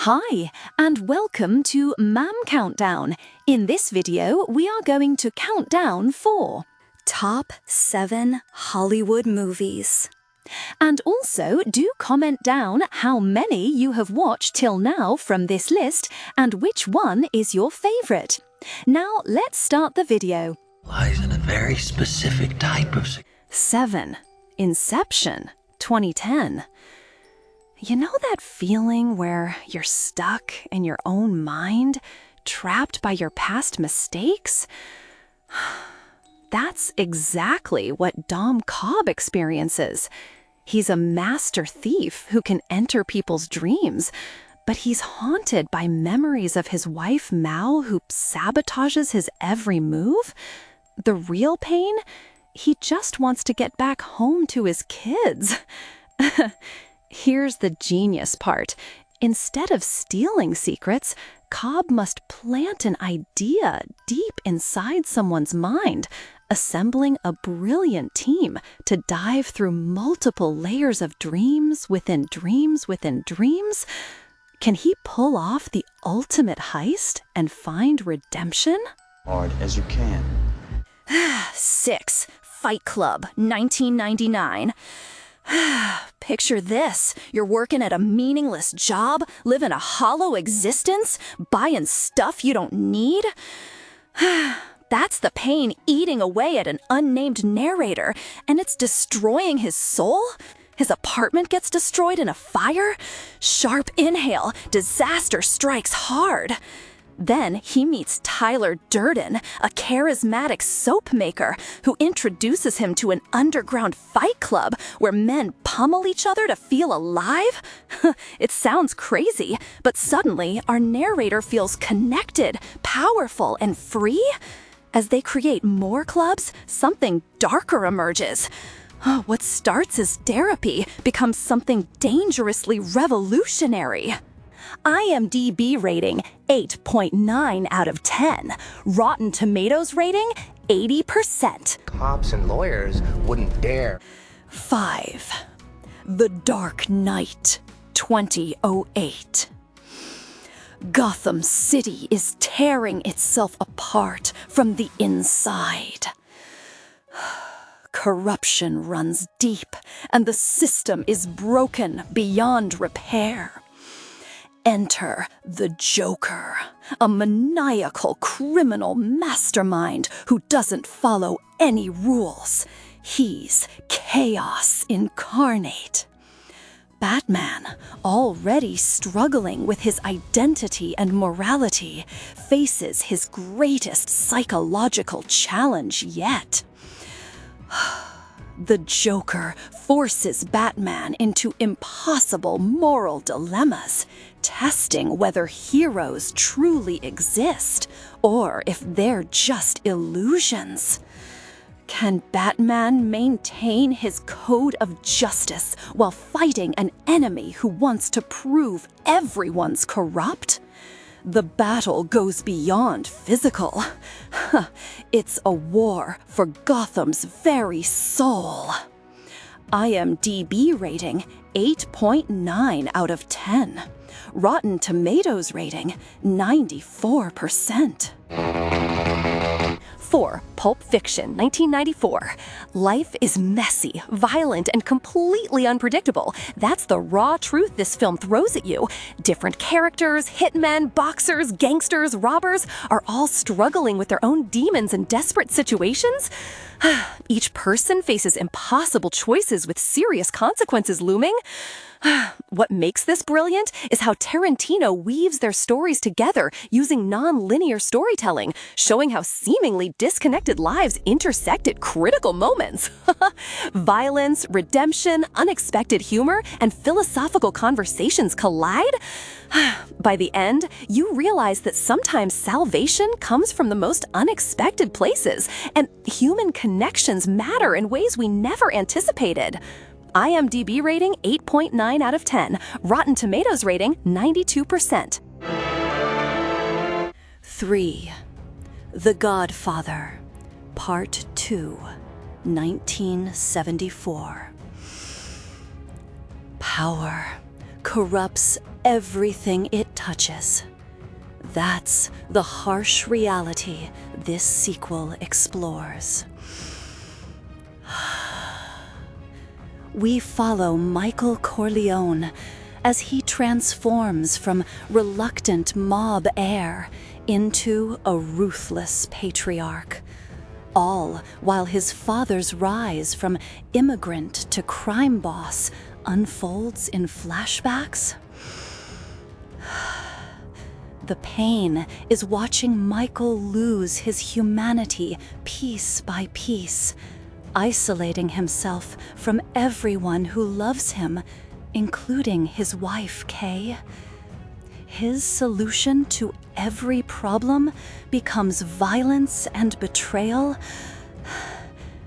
Hi, and welcome to Mam Countdown. In this video, we are going to count down 4 Top 7 Hollywood movies. And also, do comment down how many you have watched till now from this list and which one is your favorite. Now, let's start the video. Lies in a very specific type of... 7. Inception, 2010. You know that feeling where you're stuck in your own mind, trapped by your past mistakes? That's exactly what Dom Cobb experiences. He's a master thief who can enter people's dreams, but he's haunted by memories of his wife Mao who sabotages his every move. The real pain? He just wants to get back home to his kids. Here's the genius part. Instead of stealing secrets, Cobb must plant an idea deep inside someone's mind, assembling a brilliant team to dive through multiple layers of dreams within dreams within dreams. Can he pull off the ultimate heist and find redemption? Hard as you can. 6. Fight Club, 1999. Picture this. You're working at a meaningless job, living a hollow existence, buying stuff you don't need. That's the pain eating away at an unnamed narrator, and it's destroying his soul? His apartment gets destroyed in a fire? Sharp inhale, disaster strikes hard. Then he meets Tyler Durden, a charismatic soap maker who introduces him to an underground fight club where men pummel each other to feel alive. It sounds crazy, but suddenly our narrator feels connected, powerful, and free. As they create more clubs, something darker emerges. What starts as therapy becomes something dangerously revolutionary. IMDB rating 8.9 out of 10. Rotten Tomatoes rating 80%. Cops and lawyers wouldn't dare. 5. The Dark Knight, 2008. Gotham City is tearing itself apart from the inside. Corruption runs deep, and the system is broken beyond repair. Enter the Joker, a maniacal criminal mastermind who doesn't follow any rules. He's chaos incarnate. Batman, already struggling with his identity and morality, faces his greatest psychological challenge yet. The Joker forces Batman into impossible moral dilemmas, testing whether heroes truly exist or if they're just illusions. Can Batman maintain his code of justice while fighting an enemy who wants to prove everyone's corrupt? The battle goes beyond physical. It's a war for Gotham's very soul. IMDB rating 8.9 out of 10. Rotten Tomatoes rating 94%. 4. Pulp Fiction, 1994. Life is messy, violent, and completely unpredictable. That's the raw truth this film throws at you. Different characters, hitmen, boxers, gangsters, robbers are all struggling with their own demons and desperate situations. Each person faces impossible choices with serious consequences looming. What makes this brilliant is how Tarantino weaves their stories together using non-linear storytelling, showing how seemingly disconnected lives intersect at critical moments. Violence, redemption, unexpected humor, and philosophical conversations collide. By the end, you realize that sometimes salvation comes from the most unexpected places, and human connections matter in ways we never anticipated. IMDb rating 8.9 out of 10. Rotten Tomatoes rating 92%. 3. The Godfather, Part 2, 1974. Power corrupts everything it touches. That's the harsh reality this sequel explores. We follow Michael Corleone as he transforms from reluctant mob heir into a ruthless patriarch, all while his father's rise from immigrant to crime boss unfolds in flashbacks. The pain is watching Michael lose his humanity piece by piece, isolating himself from everyone who loves him, including his wife, Kay. His solution to every problem becomes violence and betrayal.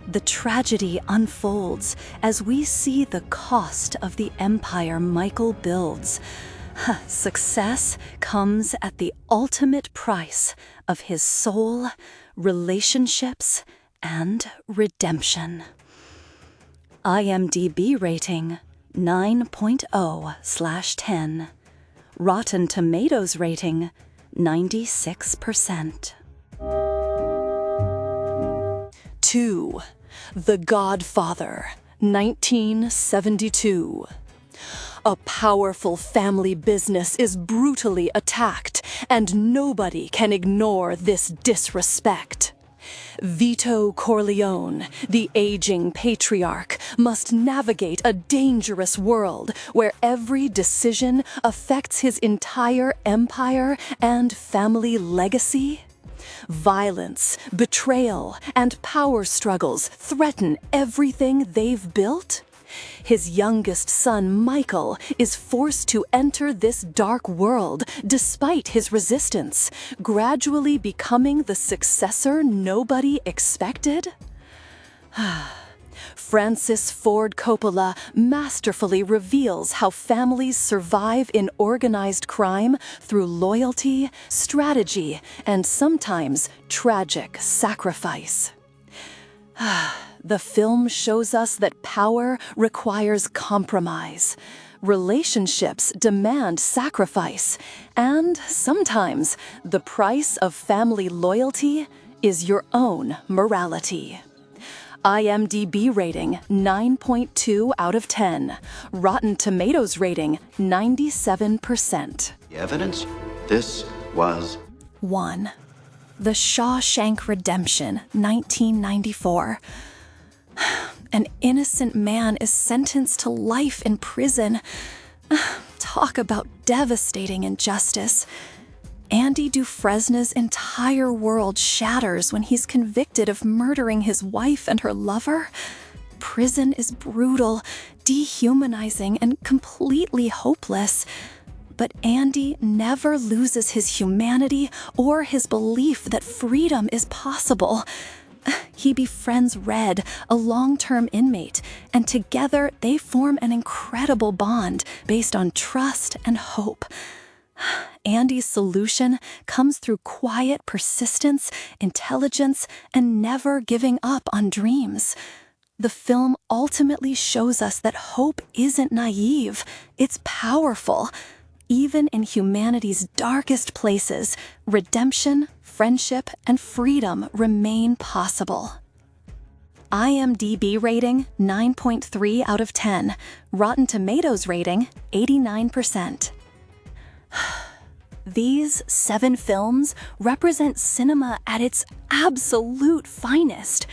The tragedy unfolds as we see the cost of the empire Michael builds. Success comes at the ultimate price of his soul, relationships, and redemption. IMDB rating 9.0/10. Rotten Tomatoes rating 96%. 2. The Godfather, 1972. A powerful family business is brutally attacked, and nobody can ignore this disrespect. Vito Corleone, the aging patriarch, must navigate a dangerous world where every decision affects his entire empire and family legacy. Violence, betrayal, and power struggles threaten everything they've built. His youngest son, Michael, is forced to enter this dark world despite his resistance, gradually becoming the successor nobody expected. Francis Ford Coppola masterfully reveals how families survive in organized crime through loyalty, strategy, and sometimes tragic sacrifice. The film shows us that power requires compromise. Relationships demand sacrifice, and sometimes the price of family loyalty is your own morality. IMDB rating 9.2/10. Rotten Tomatoes rating 97%. The evidence? This was 1. The Shawshank Redemption, 1994. An innocent man is sentenced to life in prison. Talk about devastating injustice. Andy Dufresne's entire world shatters when he's convicted of murdering his wife and her lover. Prison is brutal, dehumanizing, and completely hopeless. But Andy never loses his humanity or his belief that freedom is possible. He befriends Red, a long-term inmate, and together they form an incredible bond based on trust and hope. Andy's solution comes through quiet persistence, intelligence, and never giving up on dreams. The film ultimately shows us that hope isn't naive, it's powerful. Even in humanity's darkest places, redemption, friendship, and freedom remain possible. IMDb rating 9.3/10. Rotten Tomatoes rating 89%. These 7 films represent cinema at its absolute finest.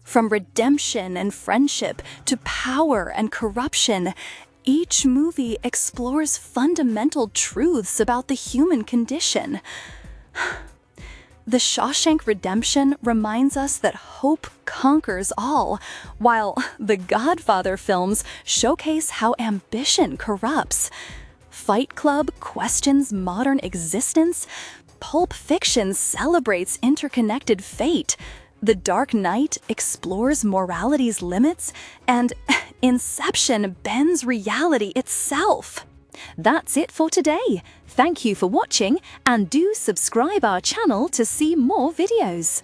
From redemption and friendship to power and corruption, each movie explores fundamental truths about the human condition. The Shawshank Redemption reminds us that hope conquers all, while the Godfather films showcase how ambition corrupts. Fight Club questions modern existence. Pulp Fiction celebrates interconnected fate. The Dark Knight explores morality's limits, and Inception bends reality itself. That's it for today. Thank you for watching, and do subscribe our channel to see more videos.